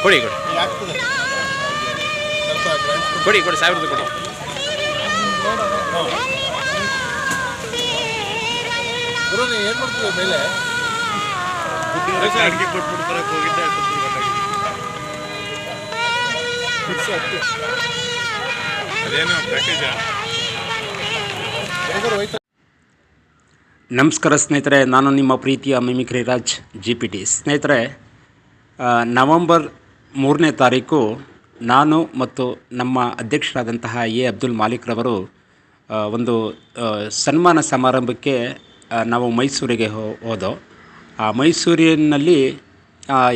ಕೊಡಿ ಕೊಡಿ ಕೊಡಿ ಕೊಡಿ 1000 ರೂಪಾಯಿ ಕೊಡಿ. ಏನು ಮಾಡ್ತೀವಿ ಮೇಲೆ ಅಡುಗೆ ಕೊಟ್ಬಿಡ್ತಾರೆ ಹೋಗಿದ್ದೆ ಅದೇನು ಪ್ಯಾಕೇಜ. ನಮಸ್ಕಾರ ಸ್ನೇಹಿತರೆ, ನಾನು ನಿಮ್ಮ ಪ್ರೀತಿಯ ಮಿಮಿಕ್ರಿ ರಾಜ್ GPT. ಸ್ನೇಹಿತರೆ, ನವಂಬರ್ 3ನೇ ತಾರೀಕು ನಾನು ಮತ್ತು ನಮ್ಮ ಅಧ್ಯಕ್ಷರಾದಂತಹ ಅಬ್ದುಲ್ ಮಾಲಿಕ್ ರವರು ಒಂದು ಸನ್ಮಾನ ಸಮಾರಂಭಕ್ಕೆ ನಾವು ಮೈಸೂರಿಗೆ ಹೋದೋ. ಆ ಮೈಸೂರಿನಲ್ಲಿ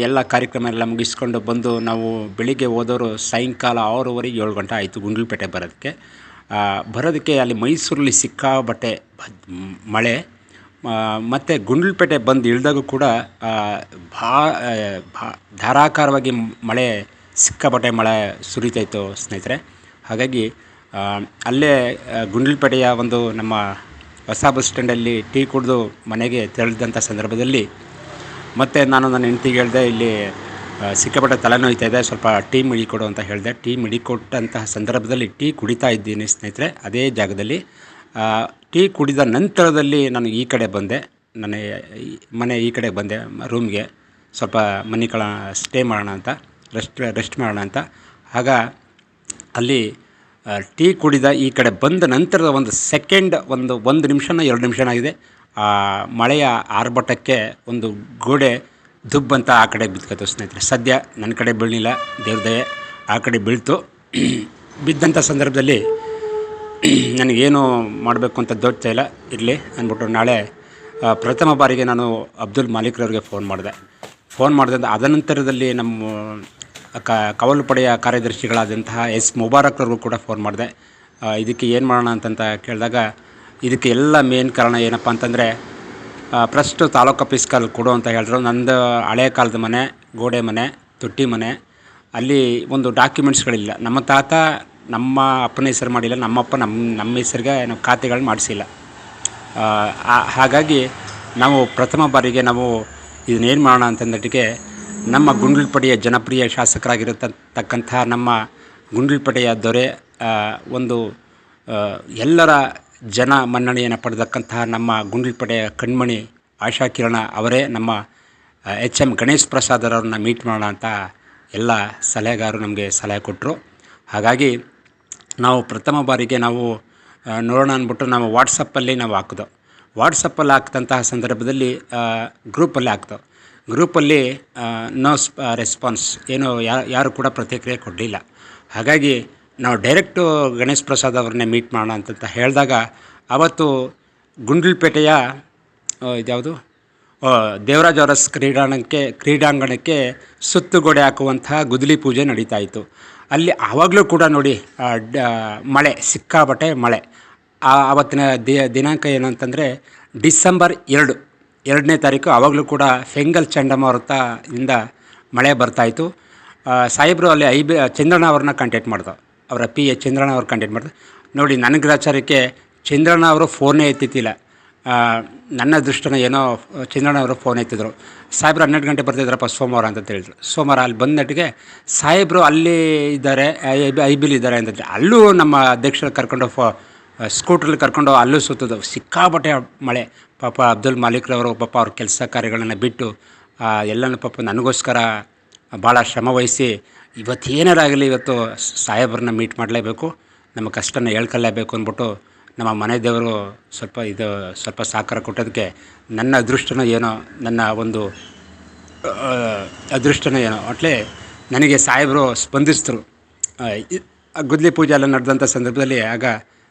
ಎಲ್ಲ ಕಾರ್ಯಕ್ರಮ ಎಲ್ಲ ಮುಗಿಸ್ಕೊಂಡು ಬಂದು ನಾವು ಬೆಳಿಗ್ಗೆ ಹೋದವರು ಸಾಯಂಕಾಲ 6:30 7 ಗಂಟೆ ಆಯಿತು ಗುಂಡ್ಲುಪೇಟೆ ಬರೋದಕ್ಕೆ. ಅಲ್ಲಿ ಮೈಸೂರಲ್ಲಿ ಸಿಕ್ಕಾಬಟ್ಟೆ ಮಳೆ, ಮತ್ತು ಗುಂಡ್ಲುಪೇಟೆ ಬಂದು ಇಳಿದಾಗೂ ಕೂಡ ಧಾರಾಕಾರವಾಗಿ ಮಳೆ, ಸಿಕ್ಕಾಪಟ್ಟೆ ಮಳೆ ಸುರಿತಾಯಿತ್ತು ಸ್ನೇಹಿತರೆ. ಹಾಗಾಗಿ ಅಲ್ಲೇ ಗುಂಡ್ಲುಪೇಟೆಯ ಒಂದು ನಮ್ಮ ಹೊಸ ಬಸ್ ಸ್ಟ್ಯಾಂಡಲ್ಲಿ ಟೀ ಕುಡಿದು ಮನೆಗೆ ತೆರಳಿದಂಥ ಸಂದರ್ಭದಲ್ಲಿ ಮತ್ತು ನಾನು ನನ್ನ ಹೆಂಡ್ತಿಗೆ ಹೇಳಿದೆ, ಇಲ್ಲಿ ಸಿಕ್ಕಾಪಟ್ಟೆ ತಲೆನೋಯ್ತಾಯಿದೆ, ಸ್ವಲ್ಪ ಟೀ ಮಿಡಿಕೊಡು ಅಂತ ಹೇಳಿದೆ. ಟೀ ಮಿಡಿಕೊಟ್ಟಂತಹ ಸಂದರ್ಭದಲ್ಲಿ ಟೀ ಕುಡಿತಾ ಇದ್ದೀನಿ ಸ್ನೇಹಿತರೆ. ಅದೇ ಜಾಗದಲ್ಲಿ ಟೀ ಕುಡಿದ ನಂತರದಲ್ಲಿ ನಾನು ಈ ಕಡೆ ಬಂದೆ, ನನ್ನ ಮನೆ ಈ ಕಡೆ ಬಂದೆ ರೂಮ್ಗೆ, ಸ್ವಲ್ಪ ಸ್ಟೇ ಮಾಡೋಣ ಅಂತ, ರೆಸ್ಟ್ ಮಾಡೋಣ ಅಂತ. ಆಗ ಅಲ್ಲಿ ಟೀ ಕುಡಿದ ಈ ಕಡೆ ಬಂದ ನಂತರದ ಒಂದು ಸೆಕೆಂಡ್, ಒಂದು ನಿಮಿಷನ 2 ನಿಮಿಷ ಆಗಿದೆ, ಮಳೆಯ ಆರ್ಭಟಕ್ಕೆ ಒಂದು ಗೋಡೆ ದುಬ್ಬಂತ ಆ ಕಡೆ ಬಿದ್ಕೋತು ಸ್ನೇಹಿತರೆ. ಸದ್ಯ ನನ್ನ ಕಡೆ ಬೀಳಲಿಲ್ಲ, ದೇವ್ರ ದಯೆ, ಆ ಕಡೆ ಬೀಳ್ತು. ಬಿದ್ದಂಥ ಸಂದರ್ಭದಲ್ಲಿ ನನಗೇನು ಮಾಡಬೇಕು ಅಂತ ದೊಡ್ತಾ ಇಲ್ಲ, ಇರಲಿ ಅಂದ್ಬಿಟ್ಟು ನಾಳೆ ಪ್ರಥಮ ಬಾರಿಗೆ ನಾನು ಅಬ್ದುಲ್ ಮಾಲಿಕ್ರವ್ರಿಗೆ ಫೋನ್ ಮಾಡಿದೆ. ಅದನಂತರದಲ್ಲಿ ನಮ್ಮ ಕವಲು ಪಡೆಯ ಕಾರ್ಯದರ್ಶಿಗಳಾದಂತಹ ಮುಬಾರಕ್ರವ್ರಿಗೂ ಕೂಡ ಫೋನ್ ಮಾಡಿದೆ. ಇದಕ್ಕೆ ಏನು ಮಾಡೋಣ ಅಂತಂತ ಕೇಳಿದಾಗ, ಇದಕ್ಕೆ ಎಲ್ಲ ಮೇನ್ ಕಾರಣ ಏನಪ್ಪ ಅಂತಂದರೆ, ಫಸ್ಟು ತಾಲೂಕು ಆಫೀಸ್ನಲ್ಲಿ ಕೊಡು ಅಂತ ಹೇಳಿದ್ರು. ನಂದು ಹಳೆ ಕಾಲದ ಮನೆ, ಗೋಡೆ ಮನೆ, ತೊಟ್ಟಿ ಮನೆ, ಅಲ್ಲಿ ಒಂದು ಡಾಕ್ಯುಮೆಂಟ್ಸ್ಗಳಿಲ್ಲ. ನಮ್ಮ ತಾತ ನಮ್ಮ ಅಪ್ಪನ ಹೆಸರು ಮಾಡಿಲ್ಲ, ನಮ್ಮಪ್ಪ ನಮ್ಮ ಹೆಸರಿಗೆ ನಾವು ಖಾತೆಗಳನ್ನ ಮಾಡಿಸಿಲ್ಲ. ಹಾಗಾಗಿ ನಾವು ಪ್ರಥಮ ಬಾರಿಗೆ ನಾವು ಇದನ್ನೇನು ಮಾಡೋಣ ಅಂತಂದಟ್ಟಿಗೆ, ನಮ್ಮ ಗುಂಡ್ಲುಪೇಟೆಯ ಜನಪ್ರಿಯ ಶಾಸಕರಾಗಿರತಕ್ಕಂಥ ನಮ್ಮ ಗುಂಡ್ಲುಪೇಟೆಯ ದೊರೆ, ಒಂದು ಎಲ್ಲರ ಜನ ಮನ್ನಣೆಯನ್ನು ಪಡೆದಕ್ಕಂತಹ ನಮ್ಮ ಗುಂಡ್ಲುಪೇಟೆಯ ಕಣ್ಮಣಿ ಆಶಾ ಕಿರಣ ಅವರೇ ನಮ್ಮ HM ಗಣೇಶ್ ಪ್ರಸಾದರವ್ರನ್ನ ಮೀಟ್ ಮಾಡೋಣ ಅಂತ ಎಲ್ಲ ಸಲಹೆಗಾರರು ನಮಗೆ ಸಲಹೆ ಕೊಟ್ಟರು. ಹಾಗಾಗಿ ನಾವು ಪ್ರಥಮ ಬಾರಿಗೆ ನಾವು ನೋಡೋಣ ಅಂದ್ಬಿಟ್ಟು ನಾವು ವಾಟ್ಸಪ್ಪಲ್ಲಿ ನಾವು ಹಾಕಿದೋ. ವಾಟ್ಸಪ್ಪಲ್ಲಿ ಹಾಕಿದಂತಹ ಸಂದರ್ಭದಲ್ಲಿ ಗ್ರೂಪಲ್ಲಿ ನೋ ರೆಸ್ಪಾನ್ಸ್, ಏನು ಯಾರು ಕೂಡ ಪ್ರತಿಕ್ರಿಯೆ ಕೊಡಲಿಲ್ಲ. ಹಾಗಾಗಿ ನಾವು ಡೈರೆಕ್ಟು ಗಣೇಶ್ ಪ್ರಸಾದ್ ಅವ್ರನ್ನೇ ಮೀಟ್ ಮಾಡೋಣ ಅಂತ ಹೇಳಿದಾಗ, ಆವತ್ತು ಗುಂಡ್ಲುಪೇಟೆಯ ಇದ್ಯಾವುದು ದೇವರಾಜ್ ಅರಸ್ ಕ್ರೀಡಾಂಗಣಕ್ಕೆ ಸುತ್ತುಗೋಡೆ ಹಾಕುವಂತಹ ಗುದ್ದಲಿ ಪೂಜೆ ನಡೀತಾ ಇತ್ತು. ಅಲ್ಲಿ ಆವಾಗಲೂ ಕೂಡ ನೋಡಿ ಮಳೆ, ಸಿಕ್ಕಾಬಟ್ಟೆ ಮಳೆ. ಆವತ್ತಿನ ದಿನಾಂಕ ಏನು ಅಂತಂದರೆ ಡಿಸೆಂಬರ್ 2ನೇ ತಾರೀಕು. ಆವಾಗಲೂ ಕೂಡ ಫೆಂಗಲ್ ಚಂಡಮಾರುತದಿಂದ ಮಳೆ ಬರ್ತಾಯಿತ್ತು. ಸಾಹೇಬರು ಅಲ್ಲಿ ಚಂದ್ರಣ್ಣ ಅವ್ರನ್ನ ಕಾಂಟ್ಯಾಕ್ಟ್ ಮಾಡ್ದೆ, ಅವರ PA ಚಂದ್ರಣ್ಣ ಅವ್ರು ಕಾಂಟ್ಯಾಕ್ಟ್ ಮಾಡಿದೆ. ನೋಡಿ, ನನ್ನ ಗ್ರಾಚಾರಕ್ಕೆ ಚಂದ್ರಣ್ಣ ಅವರು ಫೋನೇ ಎತ್ತಿತ್ತಿಲ್ಲ. ನನ್ನ ಅದೃಷ್ಟನ ಏನೋ ಚಂದ್ರಣ್ಣ ಅವರು ಫೋನ್ ಎತ್ತಿದ್ರು. ಸಾಹೇಬ್ರು 12 ಗಂಟೆ ಬರ್ತಿದ್ರಪ್ಪ ಸೋಮವಾರ ಅಂತ ಹೇಳಿದ್ರು. ಸೋಮವಾರ ಅಲ್ಲಿ ಬಂದಟ್ಟಿಗೆ ಸಾಹೇಬರು ಅಲ್ಲಿ ಇದ್ದಾರೆ, IBL ಇದ್ದಾರೆ ಅಂತಂದರೆ, ಅಲ್ಲೂ ನಮ್ಮ ಅಧ್ಯಕ್ಷರು ಕರ್ಕೊಂಡು ಸ್ಕೂಟ್ರಲ್ಲಿ ಕರ್ಕೊಂಡು ಅಲ್ಲೂ ಸುತ್ತೋದು. ಸಿಕ್ಕಾಬಟ್ಟೆ ಮಳೆ. ಪಾಪ ಅಬ್ದುಲ್ ಮಾಲಿಕ್ರವರು ಪಾಪ ಅವ್ರ ಕೆಲಸ ಕಾರ್ಯಗಳನ್ನು ಬಿಟ್ಟು ಎಲ್ಲನೂ ಪಾಪ ನನಗೋಸ್ಕರ ಭಾಳ ಶ್ರಮ ವಹಿಸಿ, ಇವತ್ತೇನಾರಾಗಲಿ ಇವತ್ತು ಸಾಹೇಬ್ರನ್ನ ಮೀಟ್ ಮಾಡಲೇಬೇಕು, ನಮ್ಮ ಕಷ್ಟನ ಹೇಳ್ಕೊಳ್ಳೇಬೇಕು ಅಂದ್ಬಿಟ್ಟು ನಮ್ಮ ಮನೆ ದೇವರು ಸ್ವಲ್ಪ ಸಹಕಾರ ಕೊಟ್ಟೋದಕ್ಕೆ ನನ್ನ ಅದೃಷ್ಟನೋ ಏನೋ, ನನ್ನ ಒಂದು ಅದೃಷ್ಟನೋ ಏನೋ ಅಟ್ಲೇ ನನಗೆ ಸಾಹೇಬರು ಸ್ಪಂದಿಸಿದ್ರು. ಗುದ್ದಲಿ ಪೂಜೆ ಎಲ್ಲ ನಡೆದಂಥ ಸಂದರ್ಭದಲ್ಲಿ ಆಗ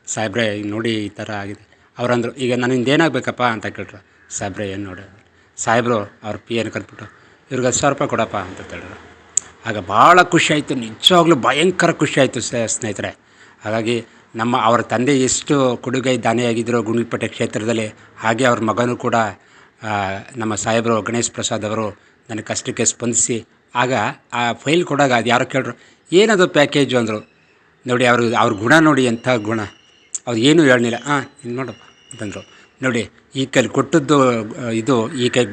ಸಾಹೇಬ್ರೆ ನೋಡಿ ಈ ಥರ ಆಗಿದೆ. ಅವರಂದರು, ಈಗ ನನ್ನಿಂದ ಏನಾಗಬೇಕಪ್ಪ ಅಂತ ಕೇಳಿದ್ರು. ಸಾಹೇಬ್ರೆ ಏನು ನೋಡಿ, ಸಾಹೇಬರು ಅವ್ರ PAನ ಕರೆದ್ಬಿಟ್ಟು ಇವ್ರಿಗೆ 10,000 ರೂಪಾಯಿ ಕೊಡಪ್ಪ ಅಂತ ಹೇಳಿದ್ರು. ಆಗ ಭಾಳ ಖುಷಿಯಾಯಿತು, ನಿಜವಾಗ್ಲೂ ಭಯಂಕರ ಖುಷಿಯಾಯಿತು ಸ್ನೇಹಿತರೆ. ಹಾಗಾಗಿ ಅವರ ತಂದೆ ಎಷ್ಟು ಕೊಡುಗೈ ದಾನಿಯಾಗಿದ್ದರು ಗುಂಡ್ಲುಪೇಟೆ ಕ್ಷೇತ್ರದಲ್ಲಿ, ಹಾಗೆ ಅವ್ರ ಮಗನೂ ಕೂಡ ನಮ್ಮ ಸಾಹೇಬರು ಗಣೇಶ್ ಪ್ರಸಾದ್ ಅವರು ನನ್ನ ಕಷ್ಟಕ್ಕೆ ಸ್ಪಂದಿಸಿ, ಆಗ ಆ ಫೈಲ್ ಕೊಡಾಗ ಅದು ಯಾರೋ ಕೇಳಿದ್ರು, ಏನದು ಪ್ಯಾಕೇಜು ಅಂದರು. ನೋಡಿ, ಅವ್ರ ಗುಣ ನೋಡಿ, ಎಂಥ ಗುಣ. ಅವ್ರು ಏನೂ ಹೇಳಲಿಲ್ಲ. ಇದು ನೋಡಪ್ಪ ಅಂತಂದರು. ನೋಡಿ, ಈ ಕೈಲಿ ಕೊಟ್ಟದ್ದು ಇದು ಈ ಕೈ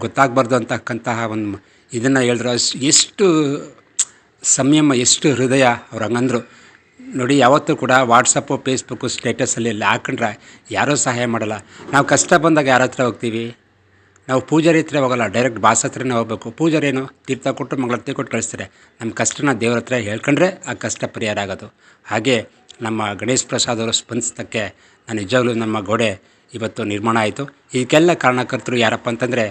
ಗೊತ್ತಾಗಬಾರ್ದು ಅಂತಕ್ಕಂತಹ ಒಂದು ಇದನ್ನು ಹೇಳಿದ್ರು ಎಷ್ಟು ಸಂಯಮ, ಎಷ್ಟು ಹೃದಯ ಅವ್ರು ಹಂಗಂದ್ರು ನೋಡಿ. ಯಾವತ್ತೂ ಕೂಡ ವಾಟ್ಸಪ್ಪು, ಫೇಸ್ಬುಕ್ಕು, ಸ್ಟೇಟಸಲ್ಲಿ ಎಲ್ಲ ಹಾಕೊಂಡ್ರೆ ಯಾರೂ ಸಹಾಯ ಮಾಡಲ್ಲ. ನಾವು ಕಷ್ಟ ಬಂದಾಗ ಯಾರ ಹತ್ರ ಹೋಗ್ತೀವಿ? ನಾವು ಪೂಜಾರಿ ಹತ್ರ ಹೋಗಲ್ಲ, ಡೈರೆಕ್ಟ್ ಬಾಸ್ ಹತ್ರನೇ ಹೋಗ್ಬೇಕು. ಪೂಜಾರಿ ಏನು ತೀರ್ಥ ಕೊಟ್ಟು ಮಂಗಳಾರತಿ ಕೊಟ್ಟು ಕಳಿಸ್ತಾರೆ. ನಮ್ಮ ಕಷ್ಟನ ದೇವ್ರ ಹತ್ರ ಹೇಳ್ಕೊಂಡ್ರೆ ಆ ಕಷ್ಟ ಪರಿಹಾರ ಆಗೋದು. ಹಾಗೆ ನಮ್ಮ ಗಣೇಶ್ ಪ್ರಸಾದ್ ಅವರು ಸ್ಪಂದಿಸೋದಕ್ಕೆ ನಾನು ನಿಜವಾಗ್ಲೂ ನಮ್ಮ ಗೋಡೆ ಇವತ್ತು ನಿರ್ಮಾಣ ಆಯಿತು. ಇದಕ್ಕೆಲ್ಲ ಕಾರಣಕರ್ತರು ಯಾರಪ್ಪ ಅಂತಂದರೆ